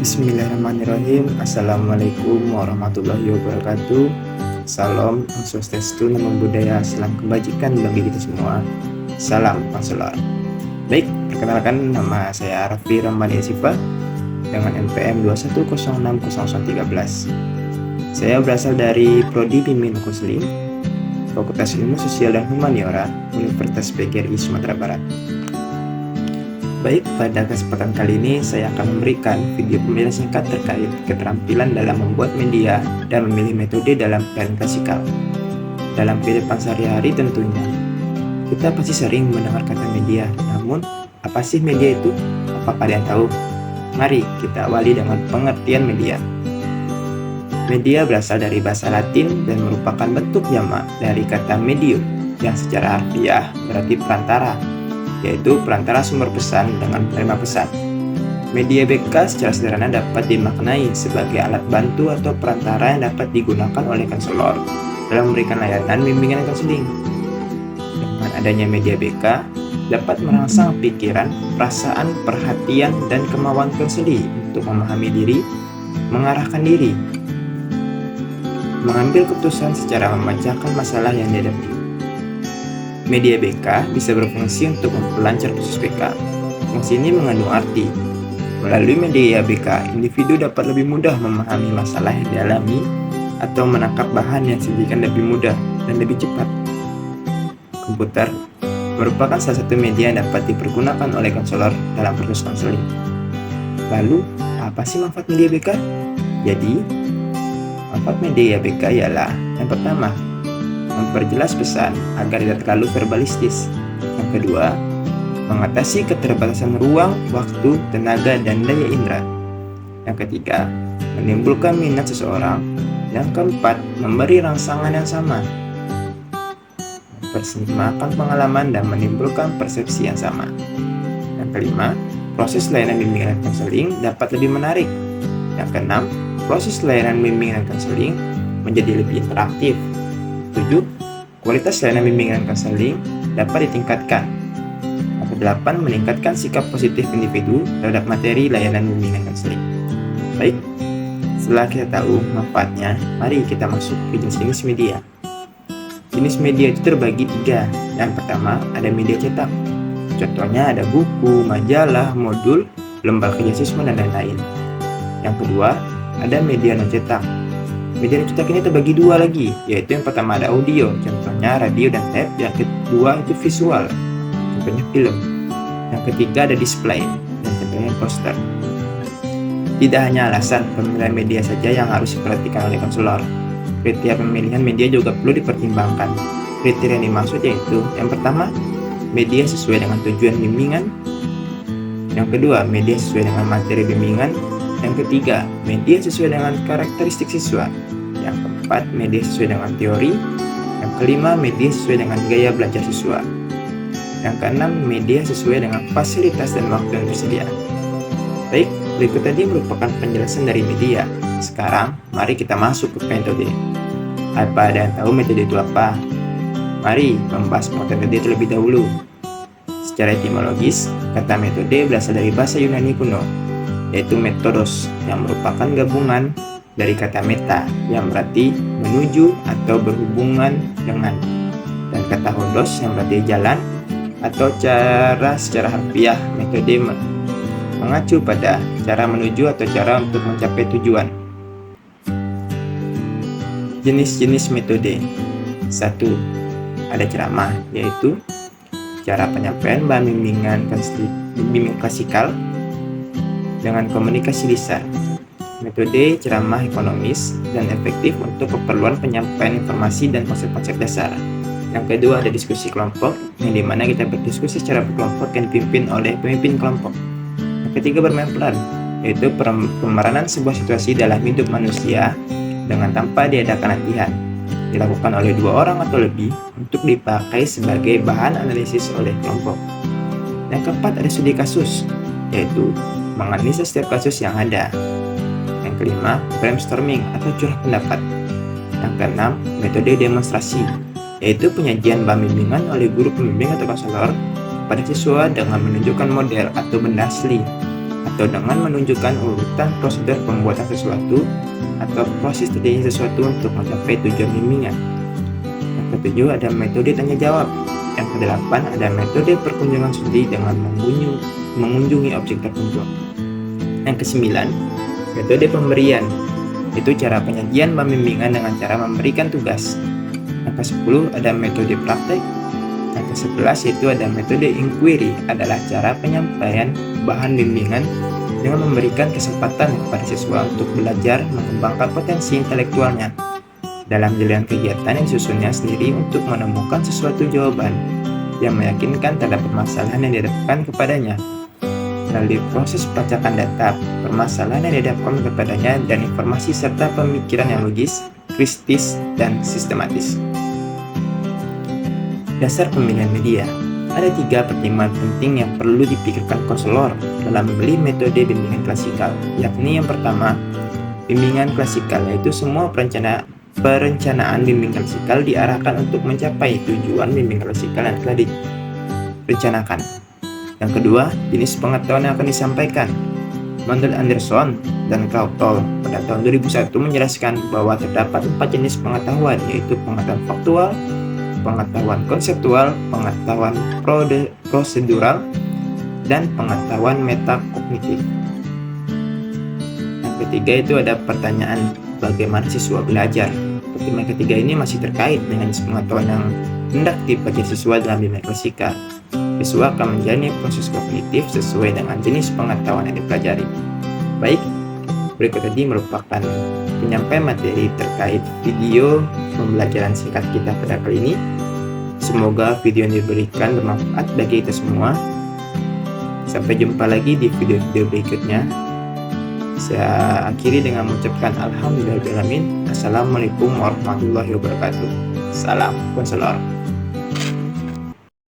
Bismillahirrahmanirrahim. Assalamualaikum warahmatullahi wabarakatuh. Salam, Om Swastiastu, Namo Buddhaya, salam kebajikan bagi kita semua. Salam konselor. Baik, perkenalkan nama saya Raffi Ramani Sifa dengan NPM 2106013. Saya berasal dari Prodi Bimbingan Konseling, Fakultas Ilmu Sosial dan Humaniora, Universitas PGRI Sumatera Barat. Baik, pada kesempatan kali ini saya akan memberikan video pembahasan singkat terkait keterampilan dalam membuat media dan memilih metode dalam penelitian klasikal. Dalam kehidupan sehari-hari tentunya, kita pasti sering mendengar kata media. Namun, apa sih media itu? Apa kalian tahu? Mari kita awali dengan pengertian media. Media berasal dari bahasa Latin dan merupakan bentuk jamak dari kata medium yang secara harfiah berarti perantara, yaitu perantara sumber pesan dengan penerima pesan. Media BK secara sederhana dapat dimaknai sebagai alat bantu atau perantara yang dapat digunakan oleh konselor dalam memberikan layanan bimbingan konseling. Dengan adanya media BK, dapat merangsang pikiran, perasaan, perhatian, dan kemauan konseli untuk memahami diri, mengarahkan diri, mengambil keputusan secara memecahkan masalah yang dihadapi. Media BK bisa berfungsi untuk memperlancar proses BK. Fungsi ini mengandung arti. Melalui media BK, individu dapat lebih mudah memahami masalah yang dialami atau menangkap bahan yang disajikan lebih mudah dan lebih cepat. Komputer merupakan salah satu media yang dapat dipergunakan oleh konselor dalam proses konseling. Lalu, apa sih manfaat media BK? Jadi, manfaat media BK ialah yang pertama, memperjelas pesan agar tidak terlalu verbalistis. Yang kedua, mengatasi keterbatasan ruang, waktu, tenaga, dan daya indera. Yang ketiga, menimbulkan minat seseorang. Yang keempat, memberi rangsangan yang sama, mempersembahkan pengalaman dan menimbulkan persepsi yang sama. Yang kelima, proses layanan bimbingan dan konseling dapat lebih menarik. Yang keenam, proses layanan bimbingan dan konseling menjadi lebih interaktif. 7. Kualitas layanan bimbingan konseling dapat ditingkatkan. Yang ke-8, meningkatkan sikap positif individu terhadap materi layanan bimbingan konseling. Baik, setelah kita tahu manfaatnya, mari kita masuk ke jenis-jenis media. Jenis media itu terbagi 3. Yang pertama, ada media cetak. Contohnya ada buku, majalah, modul, lembar kerja siswa, dan lain-lain. Yang kedua, ada media non-cetak. Media non-cetak ini terbagi 2 lagi, yaitu yang pertama ada audio, contohnya radio dan tape. Yang kedua itu visual, contohnya film. Yang ketiga ada display, dan contohnya poster. Tidak hanya alasan pemilihan media saja yang harus diperhatikan oleh konselor. Kriteria pemilihan media juga perlu dipertimbangkan. Kriteria yang dimaksud yaitu, yang pertama, media sesuai dengan tujuan bimbingan. Yang kedua, media sesuai dengan materi bimbingan. Yang ketiga, media sesuai dengan karakteristik siswa. Yang keempat, media sesuai dengan teori. Yang kelima, media sesuai dengan gaya belajar siswa. Yang keenam, media sesuai dengan fasilitas dan waktu yang tersedia. Baik, berikut tadi merupakan penjelasan dari media. Sekarang, mari kita masuk ke metode. Apa ada yang tahu metode itu apa? Mari membahas metode terlebih dahulu. Secara etimologis, kata metode berasal dari bahasa Yunani kuno, yaitu metodos, yang merupakan gabungan dari kata meta yang berarti menuju atau berhubungan dengan, dan kata hodos yang berarti jalan atau cara. Secara harfiah, metode mengacu pada cara menuju atau cara untuk mencapai tujuan. Jenis-jenis metode. 1. Ada ceramah, yaitu cara penyampaian bahan bimbingan klasikal dengan komunikasi lisan. Metode ceramah ekonomis dan efektif untuk keperluan penyampaian informasi dan konsep-konsep dasar. Yang kedua ada diskusi kelompok, yang dimana kita berdiskusi secara berkelompok yang dipimpin oleh pemimpin kelompok. Yang ketiga bermain peran, yaitu pemeranan sebuah situasi dalam hidup manusia dengan tanpa diadakan latihan, dilakukan oleh 2 orang atau lebih untuk dipakai sebagai bahan analisis oleh kelompok. Yang keempat ada studi kasus, yaitu menganalisa setiap kasus yang ada. Yang kelima, brainstorming atau curah pendapat. Yang keenam, metode demonstrasi, yaitu penyajian bahan bimbingan oleh guru pembimbing atau konselor pada siswa dengan menunjukkan model atau benda asli atau dengan menunjukkan urutan prosedur pembuatan sesuatu atau proses terjadinya sesuatu untuk mencapai tujuan bimbingan. Yang ketujuh, ada metode tanya jawab. Yang kedelapan, ada metode perkunjungan studi dengan mengunjungi objek tertentu. Yang kesembilan, metode pemberian. Itu cara penyajian pembimbingan dengan cara memberikan tugas. Yang ke-10 ada metode praktek. Yang ke-11 yaitu ada metode inquiry, adalah cara penyampaian bahan bimbingan dengan memberikan kesempatan kepada siswa untuk belajar mengembangkan potensi intelektualnya dalam jalan kegiatan yang disusunnya sendiri untuk menemukan sesuatu jawaban yang meyakinkan terhadap permasalahan yang dihadapkan kepadanya. Melalui proses pelacakan data, permasalahan yang dihadapkan kepadanya, dan informasi serta pemikiran yang logis, kritis, dan sistematis. Dasar pemilihan media. Ada 3 pertimbangan penting yang perlu dipikirkan konselor dalam memilih metode bimbingan klasikal, yakni yang pertama, bimbingan klasikal, yaitu semua perencanaan bimbingan klasikal diarahkan untuk mencapai tujuan bimbingan klasikal yang telah direncanakan. Yang kedua, jenis pengetahuan yang akan disampaikan. Menurut Anderson dan Krautol pada tahun 2001 menjelaskan bahwa terdapat 4 jenis pengetahuan, yaitu pengetahuan faktual, pengetahuan konseptual, pengetahuan prosedural, dan pengetahuan metakognitif. Yang ketiga itu ada pertanyaan bagaimana siswa belajar. Pertimbangan ketiga ini masih terkait dengan jenis pengetahuan yang hendak dipelajari siswa dalam bimbingan klasikal. Siswa akan menjalani proses kognitif sesuai dengan jenis pengetahuan yang dipelajari. Baik, berikut tadi merupakan penyampaian materi terkait video pembelajaran singkat kita pada kali ini. Semoga video yang diberikan bermanfaat bagi kita semua. Sampai jumpa lagi di video-video berikutnya. Saya akhiri dengan mengucapkan alhamdulillahirabbil alamin. Assalamualaikum warahmatullahi wabarakatuh. Salam konselor.